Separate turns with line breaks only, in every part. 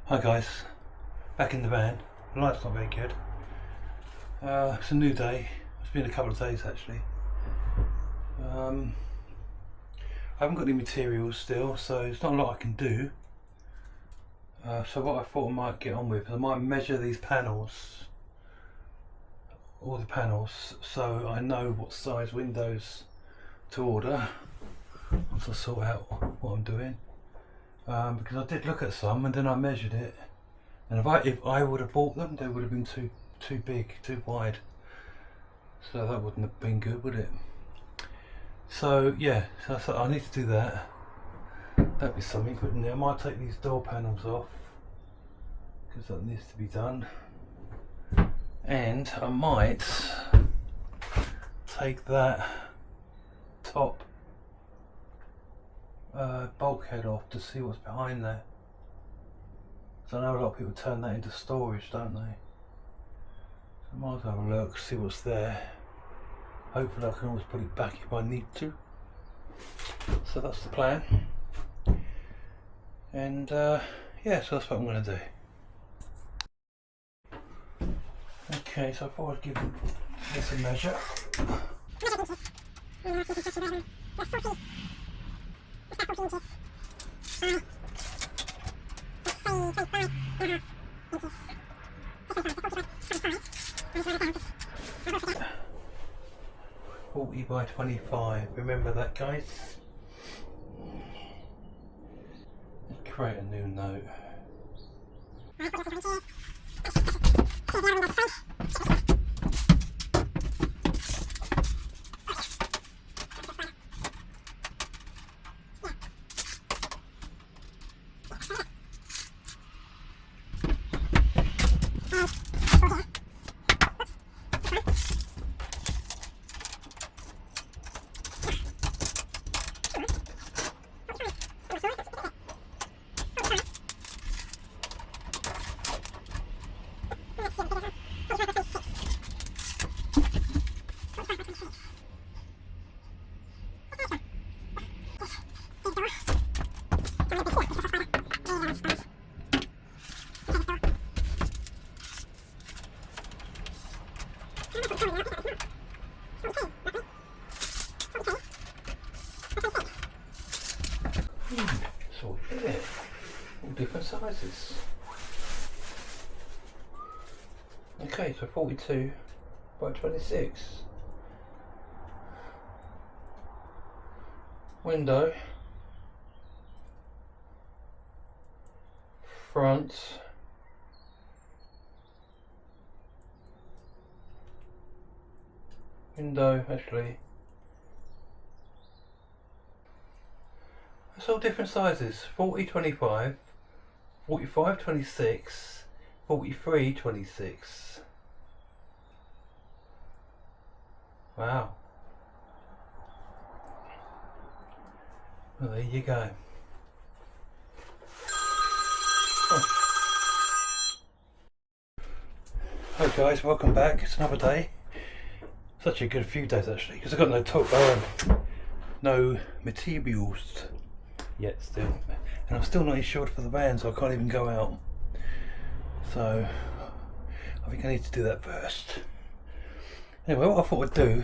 Hi guys, back in the van. The light's not very good. It's a new day. It's been a couple of days actually. I haven't got any materials still, so it's not a lot I can do. So what I thought I might get on with is I might measure these panels, all the panels, so I know what size windows to order once I sort out what I'm doing. Because I did look at some and then I measured it, and if I would have bought them, they would have been too big, too wide, so that wouldn't have been good, would it? So yeah, so I need to do that. That'd be something, wouldn't it? I might take these door panels off because that needs to be done, and I might take that top bulkhead off to see what's behind there. So I know a lot of people turn that into storage, don't they? So I might as well have a look, see what's there. Hopefully I can always put it back if I need to. So that's the plan. And yeah, so that's what I'm going to do. Okay, so I thought I'd give this a measure. $40 by $25. Remember that, guys? Let's create a new note. So yeah, all different sizes. Okay, so 42 by 26. Window, front, window, actually. It's all different sizes. 40, 25, 45, 26, 43, 26. Wow. Well, there you go. Hi guys, welcome back. It's another day. Such a good few days actually, because I've got no materials yet still, and I'm still not insured for the van, so I can't even go out. So I think I need to do that first. Anyway, what I thought I'd do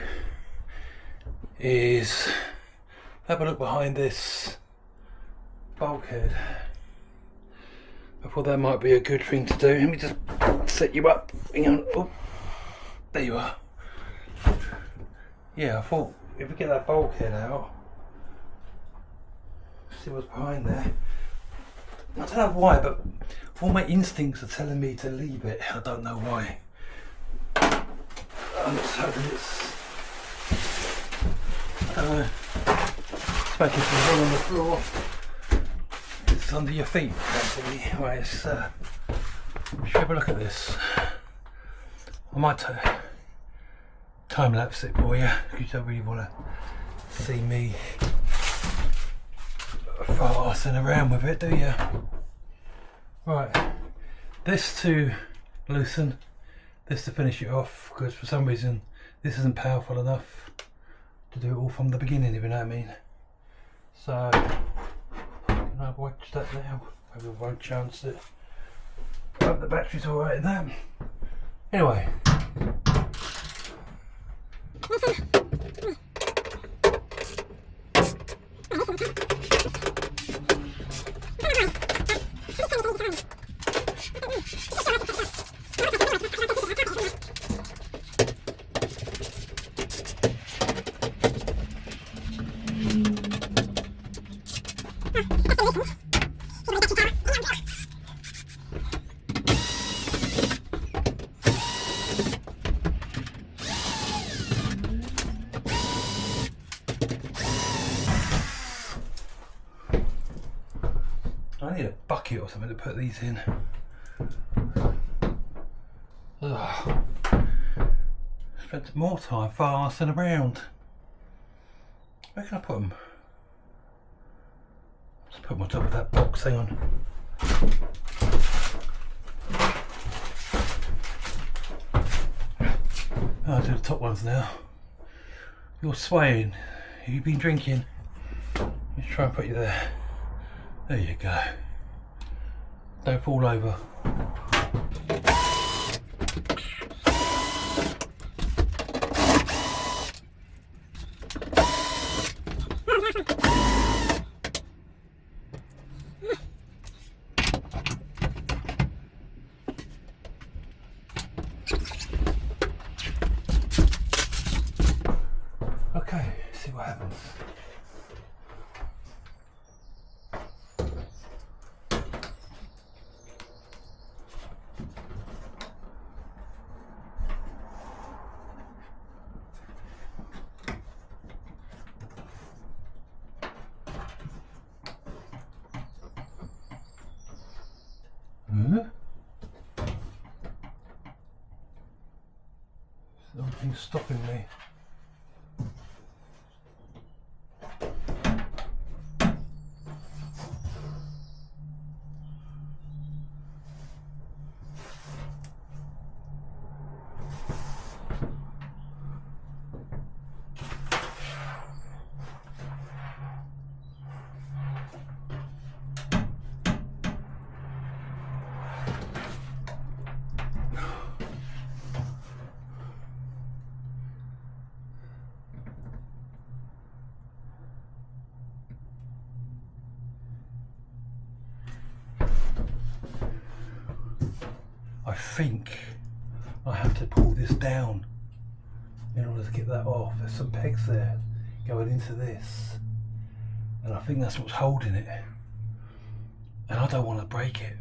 is have a look behind this bulkhead. I thought that might be a good thing to do. Let me just set you up. Hang on. Oh, there you are. Yeah, I thought if we get that bulkhead out, see what's behind there. I don't know why, but all my instincts are telling me to leave it. I don't know why. I'm just hoping I don't know. It's making some room on the floor. It's under your feet, actually. Right, let's have a look at this. I might time-lapse it for you, because you don't really want to see me farting around with it, do you? Right, this to loosen, this to finish it off, because for some reason this isn't powerful enough to do it all from the beginning, if you know what I mean. So can I watch that now? Maybe I won't chance it. Hope the battery's alright in that. Anyway. I need a bucket or something to put these in. Ugh. Spent more time farsing around. Where can I put them? Just put them on top of that box, hang on. I'll do the top ones now. You're swaying. Have you been drinking? Let's try and put you there. There you go. Don't fall over. Okay, see what happens. Something's stopping me. I think I have to pull this down in order to get that off. There's some pegs there going into this, and I think that's what's holding it, and I don't want to break it.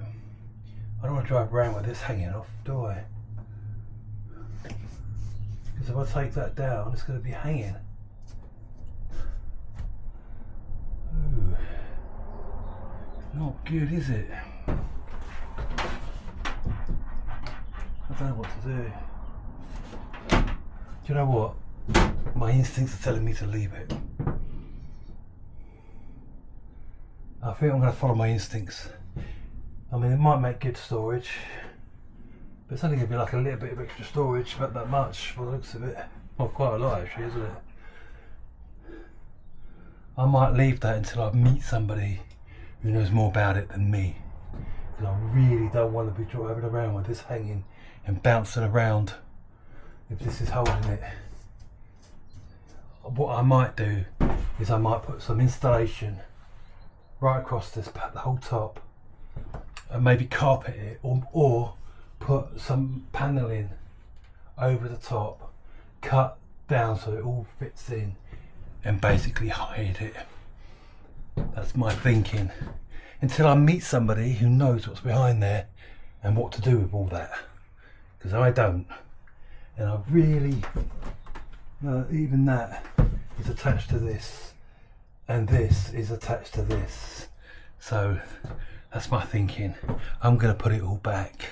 I don't want to drive around with this hanging off, do I? Because if I take that down, it's going to be hanging. Ooh. Not good, is it? I don't know what to do. Do you know what? My instincts are telling me to leave it. I think I'm going to follow my instincts. I mean, it might make good storage, but it's only going to be like a little bit of extra storage, about that much by the looks of it. Not quite a lot actually, isn't it? I might leave that until I meet somebody who knows more about it than me. Because I really don't want to be driving around with this hanging and bouncing around if this is holding it. What I might do is I might put some installation right across this, the whole top, and maybe carpet it, or put some paneling over the top, cut down so it all fits in, and basically hide it. That's my thinking. Until I meet somebody who knows what's behind there and what to do with all that. Because I don't. And I really, even that is attached to this, and this is attached to this. So that's my thinking. I'm going to put it all back.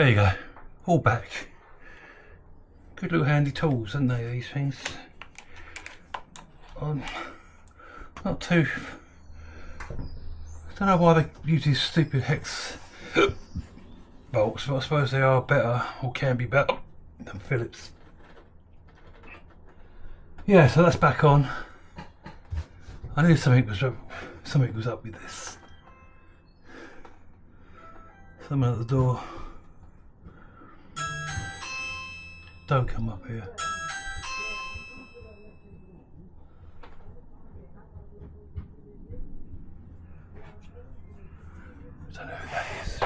There you go, all back. Good little handy tools, aren't they, these things? Not too... I don't know why they use these stupid hex bolts, but I suppose they are better, or can be better, than Phillips. Yeah, so that's back on. I knew something was up with this. Someone at the door. Don't come up here. I don't know who that is.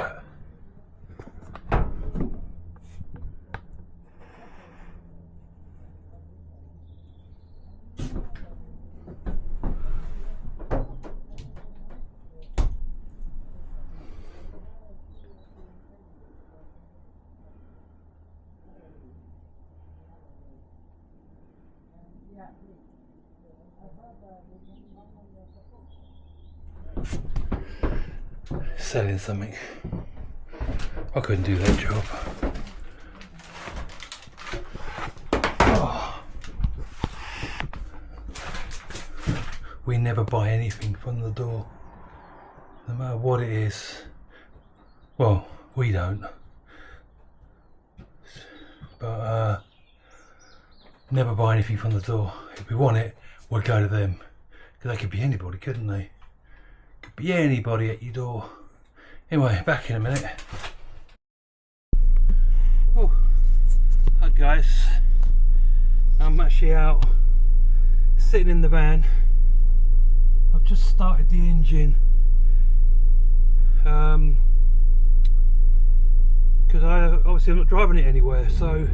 Selling something. I couldn't do that job. Oh. We never buy anything from the door, no matter what it is. Well, we don't. But never buy anything from the door. If we want it, we'll go to them. Because they could be anybody, couldn't they? Could be anybody at your door. Anyway, back in a minute. Oh, hi guys. I'm actually out sitting in the van. I've just started the engine. Because I'm not driving it anywhere, so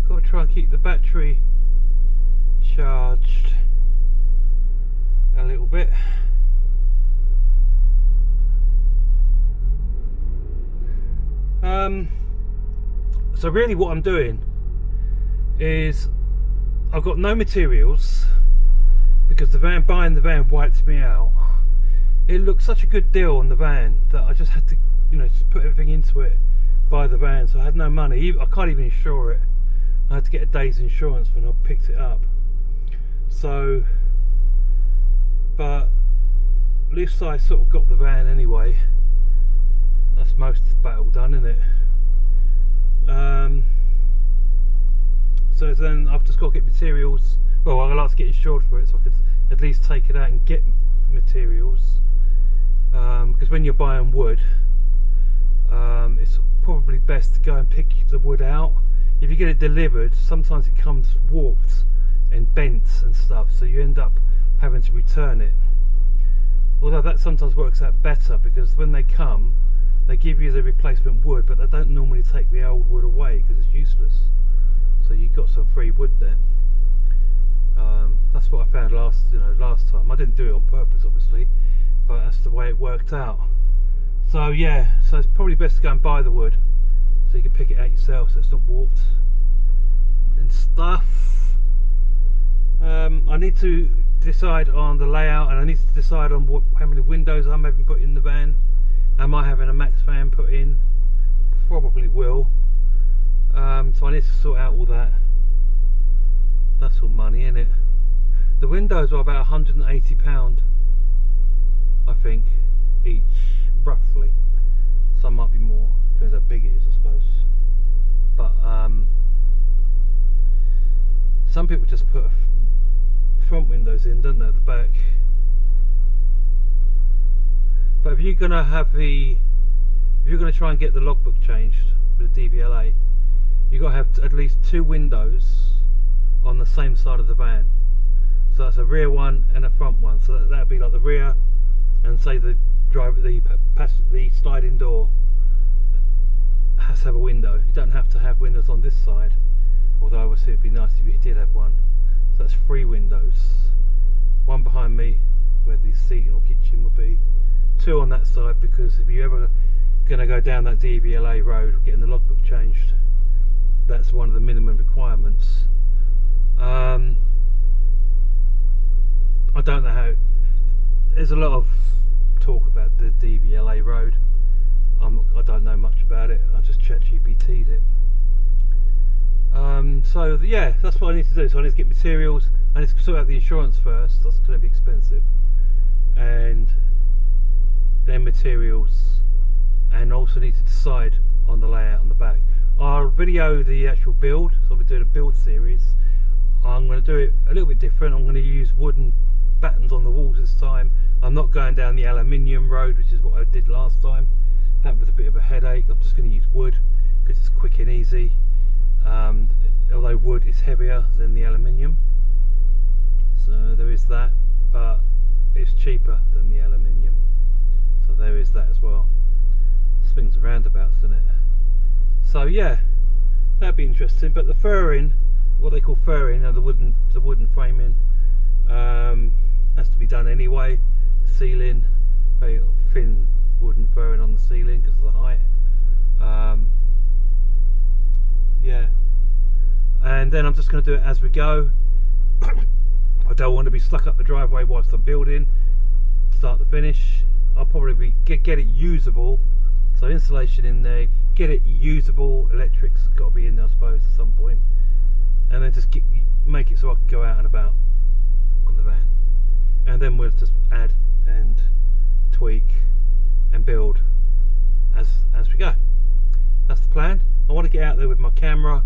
got to try and keep the battery charged a little bit. So really what I'm doing is I've got no materials because buying the van wiped me out. It looked such a good deal on the van that I just had to, just put everything into it, buy the van, so I had no money. I can't even insure it. I had to get a day's insurance when I picked it up. So, but at least I sort of got the van anyway. That's most of the battle done, isn't it? So then I've just got to get materials. Well, I'd like to get insured for it so I could at least take it out and get materials. Because when you're buying wood, it's probably best to go and pick the wood out. If you get it delivered, sometimes it comes warped and bent and stuff, so you end up having to return it. Although that sometimes works out better, because when they come, they give you the replacement wood, but they don't normally take the old wood away because it's useless. So you've got some free wood there. That's what I found last time. I didn't do it on purpose, obviously, but that's the way it worked out. So yeah, so it's probably best to go and buy the wood so you can pick it out yourself, so it's not warped and stuff. I need to decide on the layout, and I need to decide on how many windows I'm having put in the van. Am I having a max fan put in? Probably will. So I need to sort out all that. That's all money, isn't it? The windows are about £180, I think, each, roughly. Some might be more, depends how big it is, I suppose. But some people just put front windows in, don't they, at the back? But if you're gonna try and get the logbook changed with the DVLA, you've got to have at least 2 windows on the same side of the van. So that's a rear one and a front one. So that'd be like the rear, and say the sliding door has to have a window. You don't have to have windows on this side, although obviously it'd be nice if you did have one. So that's 3 windows. One behind me, where the seating or kitchen would be. 2 on that side, because if you're ever going to go down that DVLA road or getting the logbook changed, that's one of the minimum requirements. I don't know how. There's a lot of talk about the DVLA road. I don't know much about it. I just ChatGPT'd it. So yeah, that's what I need to do. So I need to get materials. I need to sort out the insurance first. That's going to be expensive, and then materials, and also need to decide on the layout on the back. I'll video the actual build. So I'll be doing a build series. I'm going to do it a little bit different. I'm going to use wooden battens on the walls this time. I'm not going down the aluminium road, which is what I did last time. That was a bit of a headache. I'm just going to use wood because it's quick and easy. Although wood is heavier than the aluminium, so there is that, but it's cheaper than the aluminium, so there is that as well. Swings and roundabouts, isn't it? So yeah, that'd be interesting. But the furring, what they call furring, the wooden framing, has to be done anyway. The ceiling, very thin wooden furring on the ceiling because of the height. Yeah, and then I'm just going to do it as we go. I don't want to be stuck up the driveway whilst I'm building, start to finish. I'll probably get it usable. So insulation in there, get it usable. Electric's got to be in there, I suppose, at some point. And then just make it so I can go out and about on the van. And then we'll just add and tweak and build as we go. That's the plan. I want to get out there with my camera.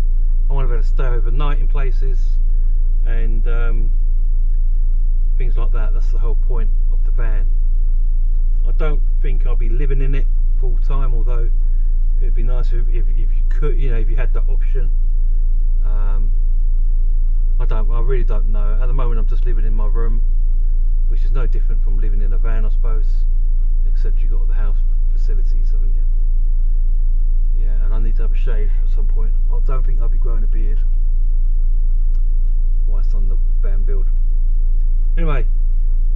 I want to be able to stay overnight in places and things like that. That's the whole point of the van. I don't think I'll be living in it full time, although it'd be nice if you could, you know, if you had that option. I really don't know. At the moment I'm just living in my room, which is no different from living in a van, I suppose, except you've got the house facilities, haven't you? Yeah, and I need to have a shave at some point. I don't think I'll be growing a beard whilst on the van build. Anyway,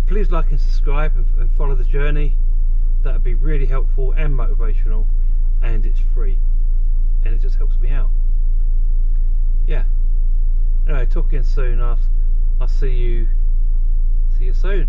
please like and subscribe and follow the journey. That would be really helpful and motivational, and it's free, and it just helps me out. Yeah. Anyway, talk again soon. I'll see you soon.